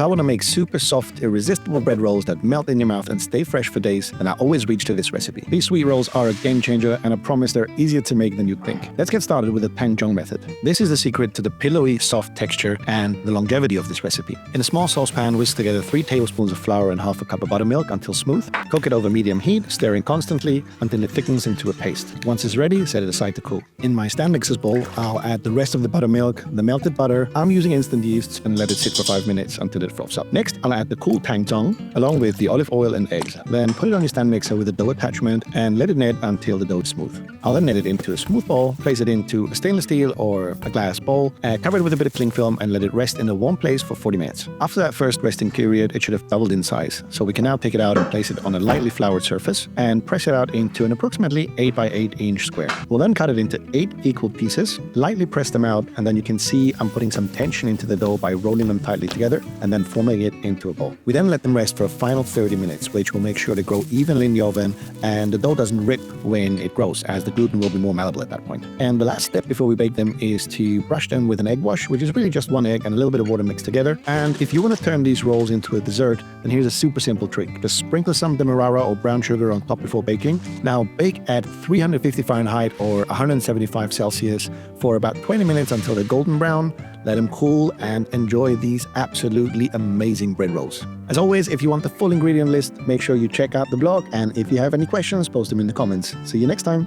I want to make super soft, irresistible bread rolls that melt in your mouth and stay fresh for days, then I always reach to this recipe. These sweet rolls are a game changer, and I promise they're easier to make than you'd think. Let's get started with the Tanjong method. This is the secret to the pillowy, soft texture and the longevity of this recipe. In a small saucepan, whisk together 3 tablespoons of flour and half a cup of buttermilk until smooth. Cook it over medium heat, stirring constantly until it thickens into a paste. Once it's ready, set it aside to cool. In my stand mixers bowl, I'll add the rest of the buttermilk, the melted butter. I'm using instant yeast, and let it sit for 5 minutes until it froths up. Next, I'll add the cool Tanjong along with the olive oil and eggs. Then put it on your stand mixer with a dough attachment and let it knead until the dough is smooth. I'll then knead it into a smooth ball, place it into a stainless steel or a glass bowl, cover it with a bit of cling film and let it rest in a warm place for 40 minutes. After that first resting period, it should have doubled in size. So we can now take it out and place it on a lightly floured surface and press it out into an approximately 8 by 8 inch square. We'll then cut it into 8 equal pieces, lightly press them out, and then you can see I'm putting some tension into the dough by rolling them tightly together and then forming it into a ball. We then let them rest for a final 30 minutes, which will make sure they grow evenly in the oven and the dough doesn't rip when it grows, as the gluten will be more malleable at that point. And the last step before we bake them is to brush them with an egg wash, which is really just 1 egg and a little bit of water mixed together. And if you want to turn these rolls into a dessert, then here's a super simple trick. Just sprinkle some demerara or brown sugar on top before baking. Now bake at 350 Fahrenheit or 175 Celsius for about 20 minutes until they're golden brown. Let them cool and enjoy these absolutely amazing bread rolls. As always, if you want the full ingredient list, make sure you check out the blog, and if you have any questions, post them in the comments. See you next time.